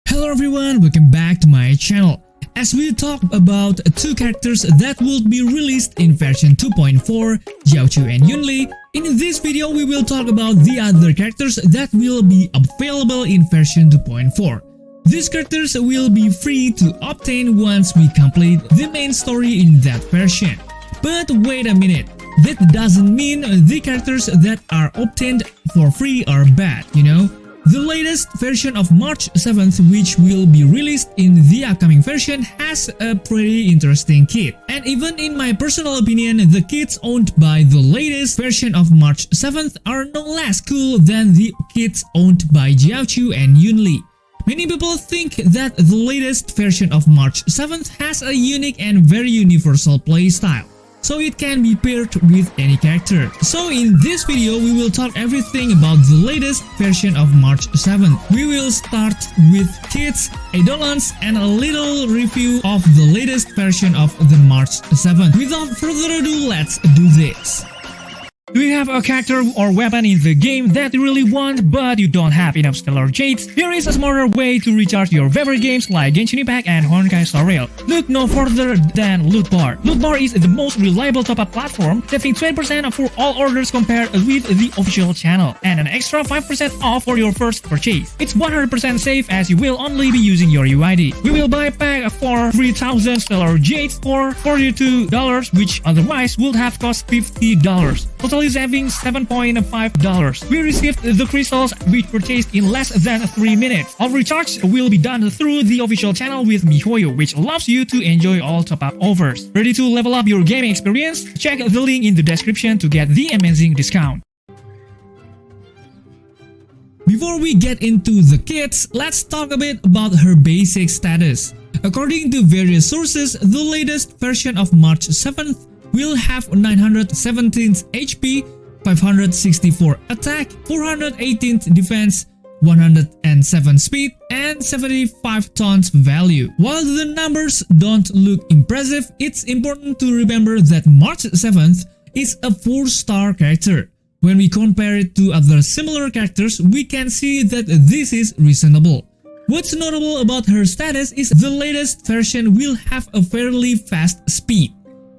Hello everyone, welcome back to my channel. As we talk about two characters that will be released in version 2.4, Xiaochu and Yunli, in this video we will talk about the other characters that will be available in version 2.4. These characters will be free to obtain once we complete the main story in that version. But wait a minute, that doesn't mean the characters that are obtained for free are bad, you know? The latest version of March 7th, which will be released in the upcoming version, has a pretty interesting kit. And even in my personal opinion, the kits owned by the latest version of March 7th are no less cool than the kits owned by Xiaochu and Yunli. Many people think that the latest version of March 7th has a unique and very universal playstyle, so it can be paired with any character. So in this video, we will talk everything about the latest version of March 7th. We will start with kits, eidolons, and a little review of the latest version of the March 7th. Without further ado, let's do this. Do you have a character or weapon in the game that you really want but you don't have enough stellar jades? Here is a smarter way to recharge your favorite games like Genshin Impact and honkaistarrail. Look no further than Loot Bar. Loot Bar is the most reliable top-up platform, saving 20% for all orders compared with the official channel, and an extra 5% off for your first purchase. It's 100% safe as you will only be using your UID. We will buy a pack for 3000 stellar jades for $42, which otherwise would have cost $50. Totally saving $7.5. We received the crystals we purchased in less than 3 minutes. All recharge will be done through the official channel with miHoYo, which allows you to enjoy all top-up offers. Ready to level up your gaming experience? Check the link in the description to get the amazing discount. Before we get into the kits, let's talk a bit about her basic status. According to various sources, the latest version of March 7th will have 917 HP, 564 attack, 418 defense, 107 speed, and 75 tons value. While the numbers don't look impressive, it's important to remember that March 7th is a 4-star character. When we compare it to other similar characters, we can see that this is reasonable. What's notable about her status is the latest version will have a fairly fast speed.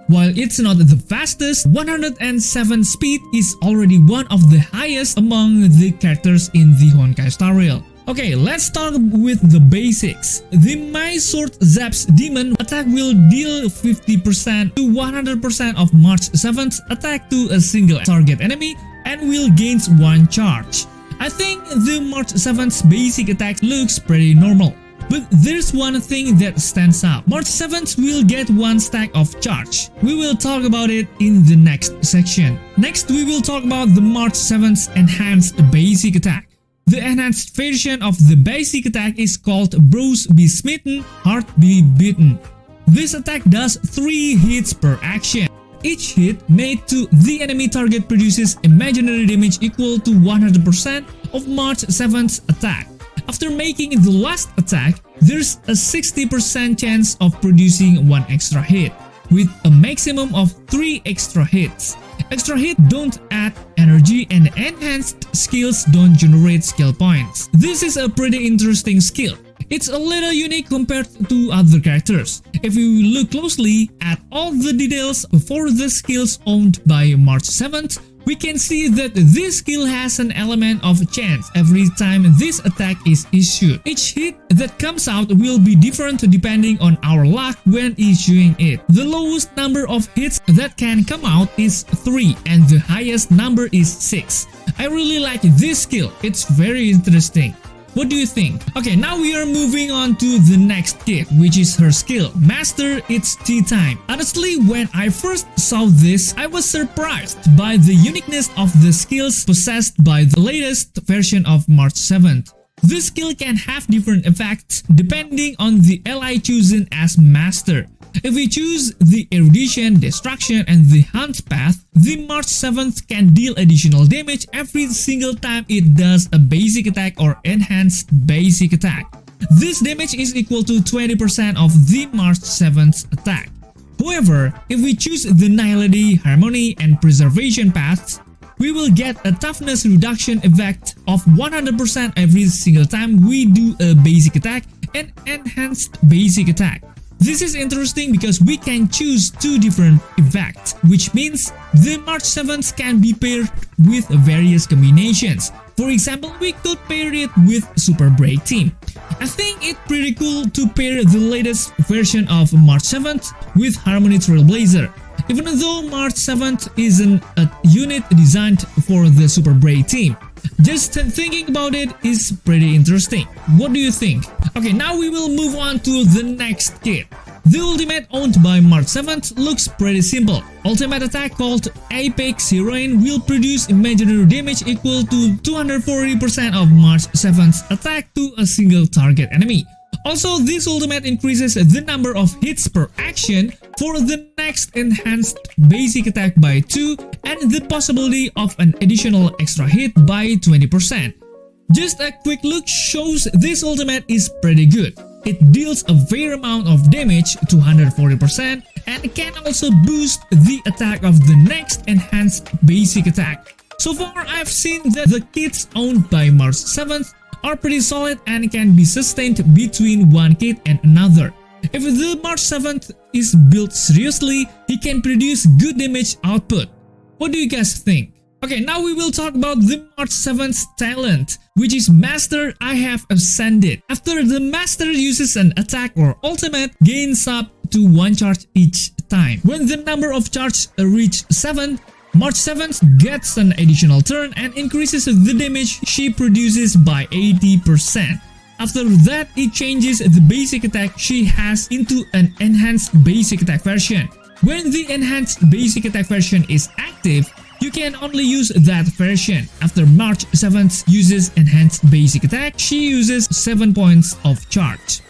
While it's not the fastest, 107 speed is already one of the highest among the characters in the honkaistarrail. Okay, let's start with the basics. The My Sword Zaps Demon attack will deal 50% to 100% of March 7th attack to a single target enemy and will gain 1 charge. I think the March 7th's basic attack looks pretty normal. But there's one thing that stands out. March 7th will get 1 stack of charge. We will talk about it in the next section. Next, we will talk about the March 7th's enhanced basic attack. The enhanced version of the basic attack is called Brows Be Smitten, Heart Be Beaten. This attack does 3 hits per action. Each hit made to the enemy target produces imaginary damage equal to 100% of March 7th's attack. After making the last attack, there's a 60% chance of producing 1 extra hit, with a maximum of 3 extra hits. Extra hits don't add energy and enhanced skills don't generate skill points. This is a pretty interesting skill. It's a little unique compared to other characters. If you look closely at all the details for the skills owned by March 7th, we can see that this skill has an element of chance every time this attack is issued. Each hit that comes out will be different depending on our luck when issuing it. The lowest number of hits that can come out is 3 and the highest number is 6. I really like this skill, it's very interesting. What do you think? Okay, now we are moving on to the next kit, which is her skill, Master It's Tea Time. Honestly, when I first saw this, I was surprised by the uniqueness of the skills possessed by the latest version of March 7th. This skill can have different effects depending on the ally chosen as Master. If we choose the Erudition, Destruction, and the Hunt path, the March 7th can deal additional damage every single time it does a basic attack or enhanced basic attack. This damage is equal to 20% of the March 7th attack. However, if we choose the Nihility, Harmony, and Preservation paths, we will get a toughness reduction effect of 100% every single time we do a basic attack and enhanced basic attack. This is interesting because we can choose two different effects, which means the March 7th can be paired with various combinations. For example, we could pair it with Super Break Team. I think it's pretty cool to pair the latest version of March 7th with Harmony Trailblazer. Even though March 7th isn't a unit designed for the Super Break Team. Just thinking about it is pretty interesting. What do you think? Okay, now we will move on to the next kit. The ultimate owned by March 7th looks pretty simple. Ultimate attack called Apex Heroine will produce imaginary damage equal to 240% of March 7th's attack to a single target enemy. Also, this ultimate increases the number of hits per action for the next enhanced basic attack by 2 and the possibility of an additional extra hit by 20%. Just a quick look shows this ultimate is pretty good. It deals a fair amount of damage, 240%, and can also boost the attack of the next enhanced basic attack. So far, I've seen that the kits owned by March 7th are pretty solid and can be sustained between one kit and another. If the March 7th is built seriously, he can produce good damage output. What do you guys think? Okay, now we will talk about the March 7th's talent, which is Master I Have Ascended. After the Master uses an attack or ultimate, gains up to 1 charge each time. When the number of charges reach 7, March 7th gets an additional turn and increases the damage she produces by 80%. After that, it changes the basic attack she has into an enhanced basic attack version. When the enhanced basic attack version is active, you can only use that version. After March 7th uses enhanced basic attack, she uses 7 points of charge.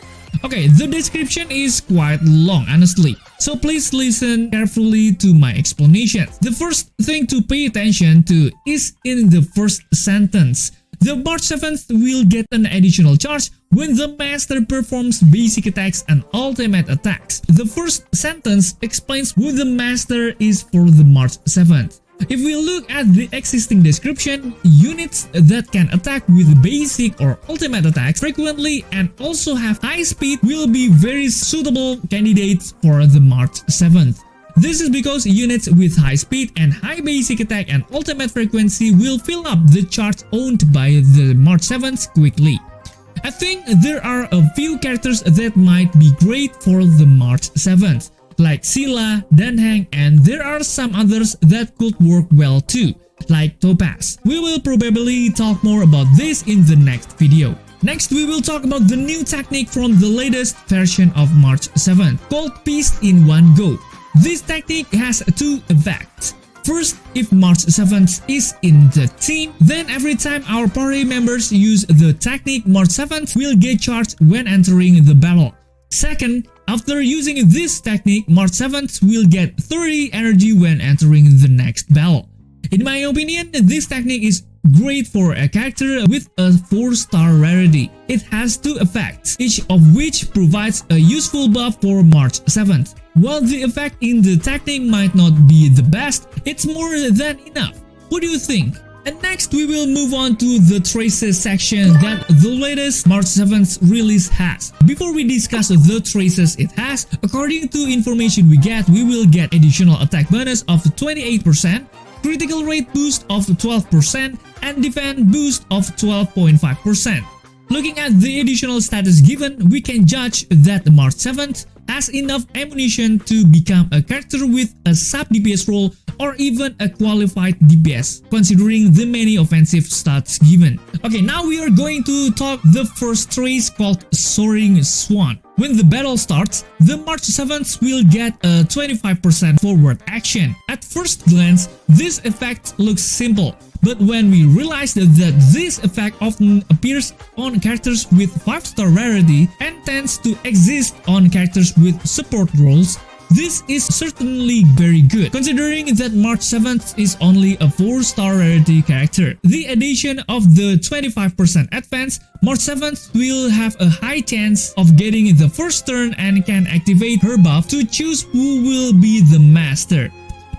Okay, the description is quite long honestly, so please listen carefully to my explanation. The first thing to pay attention to is in the first sentence. The March 7th will get an additional charge when the Master performs basic attacks and ultimate attacks. The first sentence explains who the Master is for the March 7th. If we look at the existing description, units that can attack with basic or ultimate attacks frequently and also have high speed will be very suitable candidates for the March 7th. This is because units with high speed and high basic attack and ultimate frequency will fill up the charge owned by the March 7th quickly. I think there are a few characters that might be great for the March 7th. Like Scylla, Danheng, and there are some others that could work well too, like Topaz. We will probably talk more about this in the next video. Next, we will talk about the new technique from the latest version of March 7th, called Peace in One Go. This technique has two effects. First, if March 7th is in the team, then every time our party members use the technique, March 7th will get charged when entering the battle. Second, after using this technique, March 7th will get 30 energy when entering the next battle. In my opinion, this technique is great for a character with a 4-star rarity. It has two effects, each of which provides a useful buff for March 7th. While the effect in the technique might not be the best, it's more than enough. What do you think? And next we will move on to the traces section that the latest March 7th release has. Before we discuss the traces it has, according to information we get, we will get additional attack bonus of 28%, critical rate boost of 12%, and defense boost of 12.5%. Looking at the additional status given, we can judge that March 7th has enough ammunition to become a character with a sub DPS role or even a qualified DPS, considering the many offensive stats given. Okay, now we are going to talk the first trace called Soaring Swan. When the battle starts, the March 7th will get a 25% forward action. At first glance, this effect looks simple. But when we realize that this effect often appears on characters with 5-star rarity and tends to exist on characters with support roles, this is certainly very good, considering that March 7th is only a 4-star rarity character. The addition of the 25% advance, March 7th will have a high chance of getting the first turn and can activate her buff to choose who will be the master.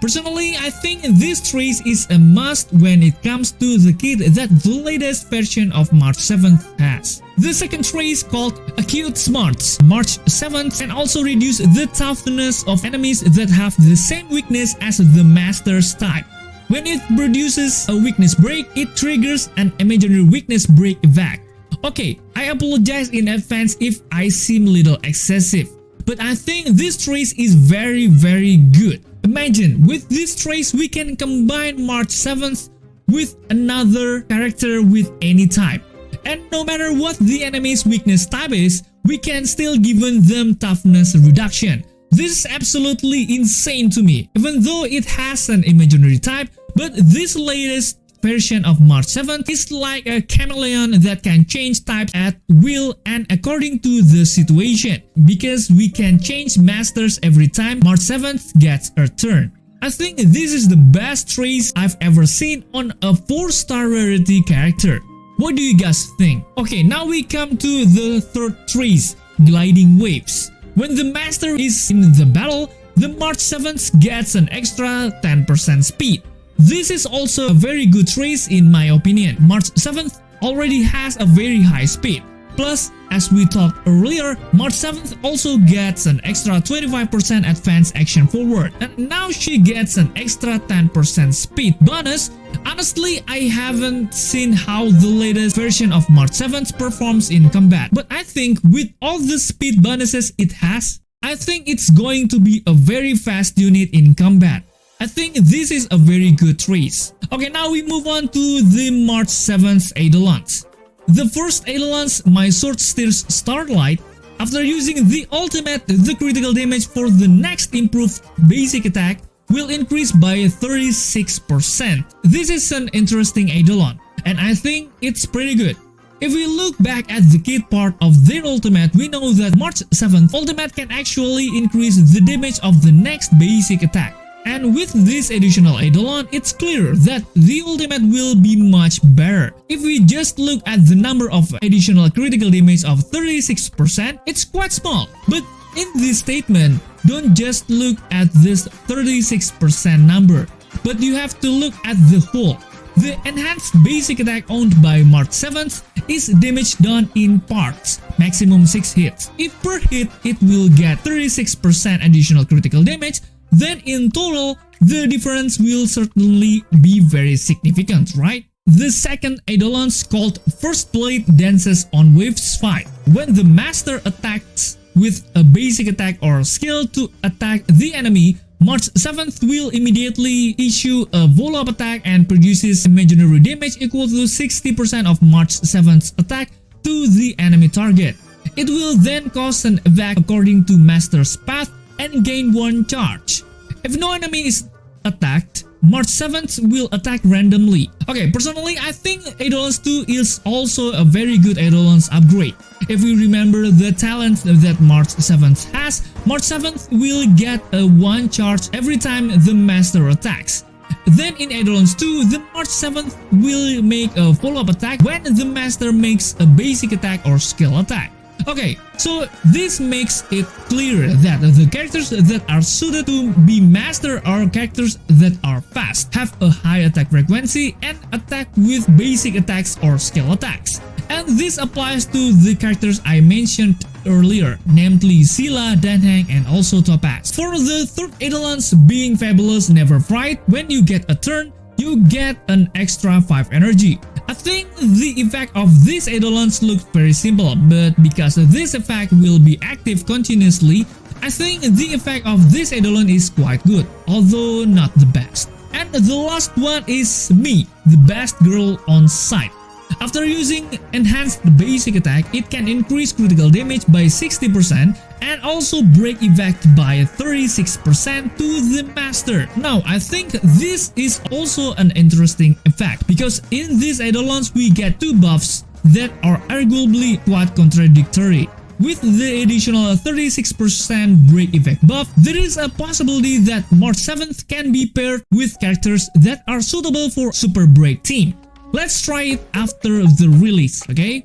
Personally, I think this trace is a must when it comes to the kit that the latest version of March 7th has. The second trace, called Acute Smarts, March 7th can also reduce the toughness of enemies that have the same weakness as the Master's type. When it produces a weakness break, it triggers an imaginary weakness break evac. Okay, I apologize in advance if I seem a little excessive, but I think this trace is very good. Imagine, with this trace we can combine March 7th with another character with any type. And no matter what the enemy's weakness type is, we can still give them toughness reduction. This is absolutely insane to me, even though it has an imaginary type, but this latest version of March 7th is like a chameleon that can change types at will and according to the situation, because we can change masters every time March 7th gets a turn. I think this is the best trace I've ever seen on a 4-star rarity character. What do you guys think? Okay, now we come to the third trace, Gliding Waves. When the master is in the battle, the March 7th gets an extra 10% speed. This is also a very good trace in my opinion. March 7th already has a very high speed. Plus, as we talked earlier, March 7th also gets an extra 25% advanced action forward. And now she gets an extra 10% speed bonus. Honestly, I haven't seen how the latest version of March 7th performs in combat. But I think with all the speed bonuses it has, I think it's going to be a very fast unit in combat. I think this is a very good trace. Okay, now we move on to the March 7th Eidolons. The first Eidolons, My Sword Steers Starlight. After using the ultimate, the critical damage for the next improved basic attack will increase by 36%. This is an interesting Eidolon, and I think it's pretty good. If we look back at the kit part of their ultimate, we know that March 7th ultimate can actually increase the damage of the next basic attack. And with this additional Eidolon, it's clear that the ultimate will be much better. If we just look at the number of additional critical damage of 36%, it's quite small. But in this statement, don't just look at this 36% number, but you have to look at the whole. The enhanced basic attack owned by March 7th is damage done in parts, maximum 6 hits. If per hit it will get 36% additional critical damage, then in total, the difference will certainly be very significant, right? The second Eidolon, called First Blade, dances on Waves 5. When the master attacks with a basic attack or skill to attack the enemy, March 7th will immediately issue a follow-up attack and produces imaginary damage equal to 60% of March 7th's attack to the enemy target. It will then cause an evac according to master's path and gain 1 charge. If no enemy is attacked, March 7th will attack randomly. Okay, personally, I think Eidolons 2 is also a very good Eidolons upgrade. If we remember the talent that March 7th has, March 7th will get a 1 charge every time the master attacks. Then in Eidolons 2, the March 7th will make a follow-up attack when the master makes a basic attack or skill attack. Okay, so this makes it clear that the characters that are suited to be master are characters that are fast, have a high attack frequency, and attack with basic attacks or skill attacks. And this applies to the characters I mentioned earlier, namely Scylla, Danheng, and also Topaz. For the third Eidolons, being fabulous, never fright, when you get a turn, you get an extra 5 energy. I think the effect of these Eidolons looks very simple, but because this effect will be active continuously, I think the effect of this Eidolon is quite good, although not the best. And the last one is me, the best girl on site. After using enhanced basic attack, it can increase critical damage by 60% and also break evac by 36% to the master. Now, I think this is also an interesting effect because in these Eidolons we get 2 buffs that are arguably quite contradictory. With the additional 36% break evac buff, there is a possibility that March 7th can be paired with characters that are suitable for Super Break team. Let's try it after the release, okay?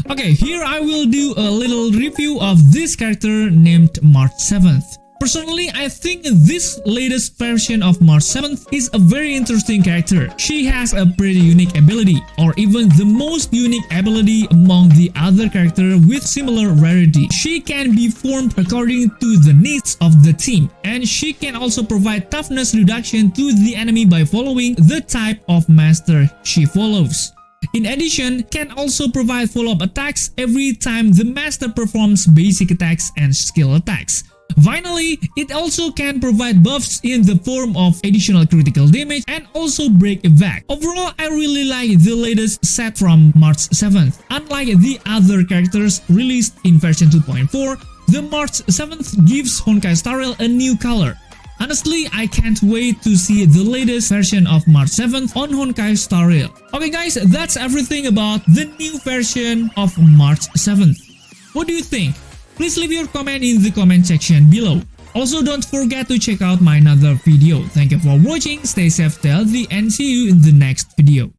Okay, here I will do a little review of this character named March 7th. Personally, I think this latest version of March 7th is a very interesting character. She has a pretty unique ability, or even the most unique ability among the other characters with similar rarity. She can be formed according to the needs of the team, and she can also provide toughness reduction to the enemy by following the type of master she follows. In addition, can also provide follow-up attacks every time the master performs basic attacks and skill attacks. Finally, it also can provide buffs in the form of additional critical damage and also break evac. Overall, I really like the latest set from March 7th. Unlike the other characters released in version 2.4, the March 7th gives honkaistarrail a new color. Honestly, I can't wait to see the latest version of March 7th on honkaistarrail. Okay guys, that's everything about the new version of March 7th. What do you think? Please leave your comment in the comment section below. Also, don't forget to check out my another video. Thank you for watching, stay safe, stay healthy, and see you in the next video.